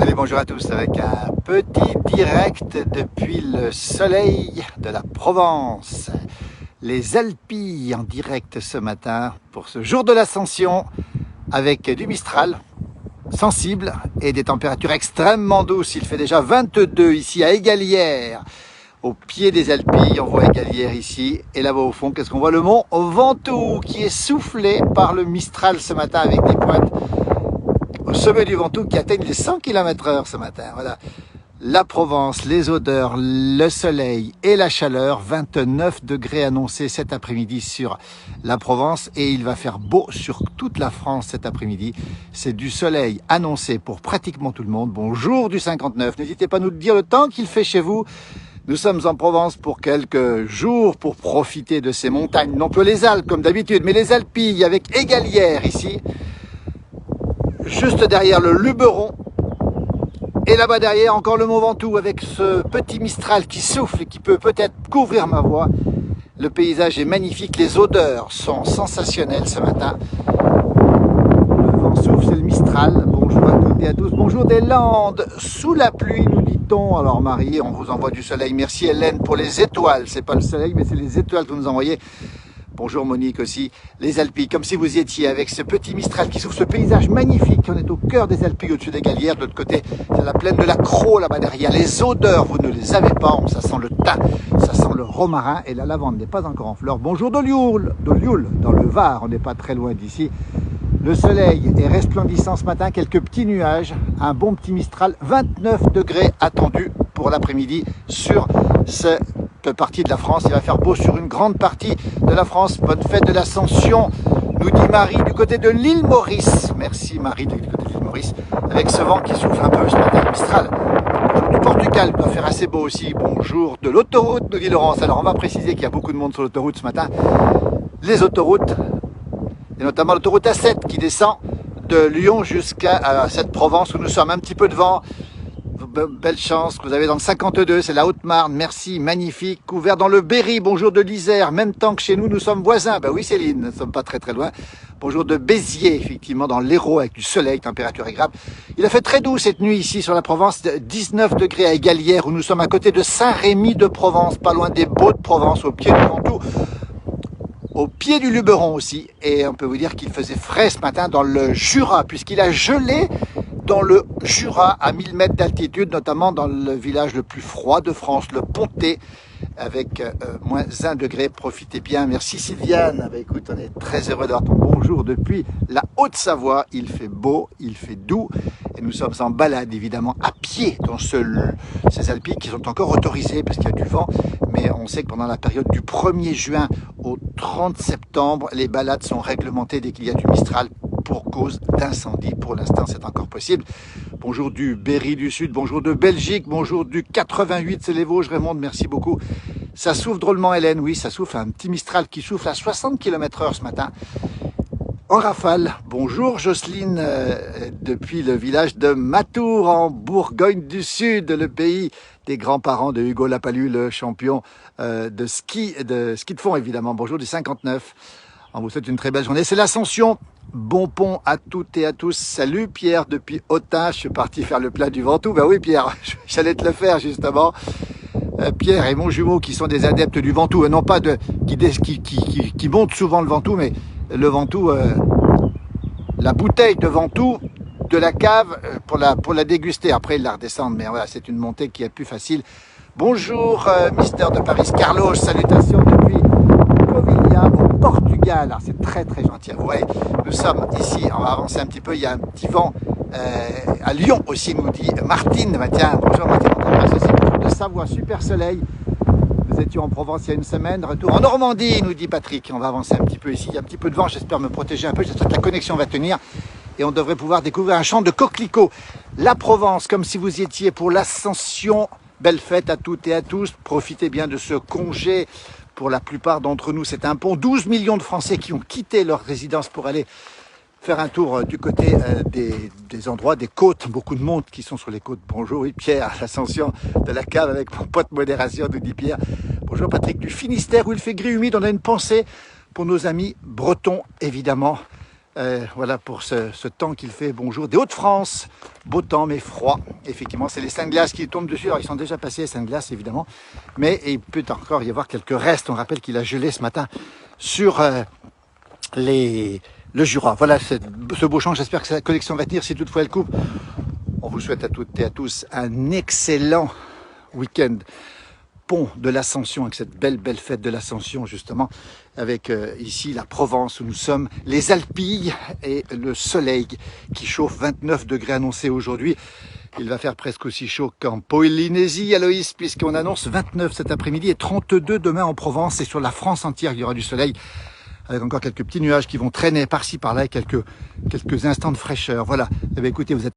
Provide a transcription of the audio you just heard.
Allez, bonjour à tous avec un petit direct depuis le soleil de la Provence. Les Alpilles en direct ce matin pour ce jour de l'Ascension avec du Mistral sensible et des températures extrêmement douces. Il fait déjà 22 ici à Égalières, au pied des Alpilles. On voit Égalières ici et là-bas au fond, qu'est-ce qu'on voit? Le mont Ventoux qui est soufflé par le Mistral ce matin avec des pointes au sommet du Ventoux qui atteignent les 100 km/h ce matin. Voilà, la Provence, les odeurs, le soleil et la chaleur. 29 degrés annoncés cet après-midi sur la Provence et il va faire beau sur toute la France cet après-midi. C'est du soleil annoncé pour pratiquement tout le monde. Bonjour du 59, n'hésitez pas à nous dire le temps qu'il fait chez vous. Nous sommes en Provence pour quelques jours pour profiter de ces montagnes, non pas les Alpes comme d'habitude, mais les Alpilles avec Égalières ici. Juste derrière le Luberon, et là-bas derrière encore le mont Ventoux avec ce petit Mistral qui souffle et qui peut peut-être couvrir ma voix. Le paysage est magnifique, les odeurs sont sensationnelles ce matin. Le vent souffle, c'est le Mistral. Bonjour à toutes et à tous, bonjour des Landes, sous la pluie nous dit-on. Alors Marie, on vous envoie du soleil, merci Hélène pour les étoiles, c'est pas le soleil mais c'est les étoiles que vous nous envoyez. Bonjour Monique aussi, les Alpilles, comme si vous y étiez avec ce petit Mistral qui souffle, ce paysage magnifique. On est au cœur des Alpilles, au-dessus des Galières. De l'autre côté, c'est la plaine de la Crau là-bas derrière. Les odeurs, vous ne les avez pas, ça sent le thym, ça sent le romarin et la lavande n'est pas encore en fleurs. Bonjour de Lioul, dans le Var, on n'est pas très loin d'ici. Le soleil est resplendissant ce matin, quelques petits nuages, un bon petit Mistral, 29 degrés attendus pour l'après-midi sur cette partie de la France. Il va faire beau sur une grande partie de la France. Bonne fête de l'Ascension, nous dit Marie du côté de l'île Maurice. Merci Marie du côté de l'île Maurice, avec ce vent qui souffle un peu ce matin, Mistral. Du Portugal doit faire assez beau aussi. Bonjour de l'autoroute, nous dit Laurence. Alors on va préciser qu'il y a beaucoup de monde sur l'autoroute ce matin. Les autoroutes, et notamment l'autoroute A7 qui descend de Lyon jusqu'à cette Provence où nous sommes. Un petit peu de vent. Belle chance que vous avez dans le 52, c'est la Haute-Marne, merci, magnifique, couvert dans le Berry. Bonjour de l'Isère, même temps que chez nous, nous sommes voisins. Ben oui Céline, nous ne sommes pas très loin. Bonjour de Béziers, effectivement, dans l'Hérault avec du soleil, température agréable. Il a fait très doux cette nuit ici sur la Provence, 19 degrés à Égalières où nous sommes à côté de Saint-Rémy de Provence, pas loin des Baux de Provence, au pied du Ventoux, au pied du Luberon aussi. Et on peut vous dire qu'il faisait frais ce matin dans le Jura, puisqu'il a gelé dans le Jura à 1000 mètres d'altitude, notamment dans le village le plus froid de France, le Pontet, avec moins 1 degré. Profitez bien. Merci Sylviane. Ben, écoute, on est très heureux d'avoir ton bonjour depuis la Haute-Savoie. Il fait beau, il fait doux et nous sommes en balade évidemment à pied dans ces Alpilles qui sont encore autorisées parce qu'il y a du vent. Mais on sait que pendant la période du 1er juin au 30 septembre, les balades sont réglementées dès qu'il y a du Mistral pour cause d'incendie. Pour l'instant, c'est encore possible. Bonjour du Berry du Sud, bonjour de Belgique, bonjour du 88, c'est les Vosges. Raymond, merci beaucoup. Ça souffle drôlement, Hélène, oui, ça souffle, un petit Mistral qui souffle à 60 km/h ce matin. En rafale, bonjour Jocelyne, depuis le village de Matour, en Bourgogne du Sud, le pays des grands-parents de Hugo Lapalus, le champion de ski de fond, évidemment. Bonjour du 59. On vous souhaite une très belle journée. C'est l'Ascension. Bon pont à toutes et à tous. Salut Pierre depuis Autun. Je suis parti faire le plat du Ventoux. Ben oui Pierre, j'allais te le faire justement. Pierre et mon jumeau qui sont des adeptes du Ventoux, et non pas qui montent souvent le Ventoux, mais le Ventoux, la bouteille de Ventoux de la cave pour la déguster. Après ils la redescendent, mais voilà, c'est une montée qui est plus facile. Bonjour Mister de Paris Carlos, salutations depuis Covilhã au Portugal. Alors c'est très gentil à vous. Ouais, nous sommes ici, on va avancer un petit peu, il y a un petit vent à Lyon aussi, nous dit Martine. Bah, tiens, bonjour Martine, on t'embrasse aussi. Bonjour de Savoie, super soleil. Nous étions en Provence il y a une semaine, retour en Normandie, nous dit Patrick. On va avancer un petit peu ici, il y a un petit peu de vent, j'espère me protéger un peu, j'espère que la connexion va tenir. Et on devrait pouvoir découvrir un champ de coquelicots. La Provence, comme si vous y étiez pour l'Ascension. Belle fête à toutes et à tous. Profitez bien de ce congé. Pour la plupart d'entre nous, c'est un pont. 12 millions de Français qui ont quitté leur résidence pour aller faire un tour du côté des endroits, des côtes. Beaucoup de monde qui sont sur les côtes. Bonjour, oui, Pierre, l'Ascension de la cave avec mon pote modération, nous dit Pierre. Bonjour Patrick du Finistère où il fait gris humide. On a une pensée pour nos amis bretons, évidemment. Voilà pour ce temps qu'il fait. Bonjour des Hauts-de-France, beau temps mais froid. Effectivement, c'est les seins de glace qui tombent dessus. Alors ils sont déjà passés les seins de glace évidemment, mais il peut encore y avoir quelques restes. On rappelle qu'il a gelé ce matin sur le Jura. Voilà ce beau champ. J'espère que la collection va tenir si toutefois elle coupe. On vous souhaite à toutes et à tous un excellent week-end. Pont de l'Ascension, avec cette belle fête de l'Ascension justement, avec ici la Provence où nous sommes, les Alpilles et le soleil qui chauffe, 29 degrés annoncés aujourd'hui. Il va faire presque aussi chaud qu'en Polynésie, Aloïs, puisqu'on annonce 29 cet après-midi et 32 demain en Provence, et sur la France entière il y aura du soleil, avec encore quelques petits nuages qui vont traîner par-ci par-là et quelques instants de fraîcheur. Voilà, eh bien, écoutez, vous êtes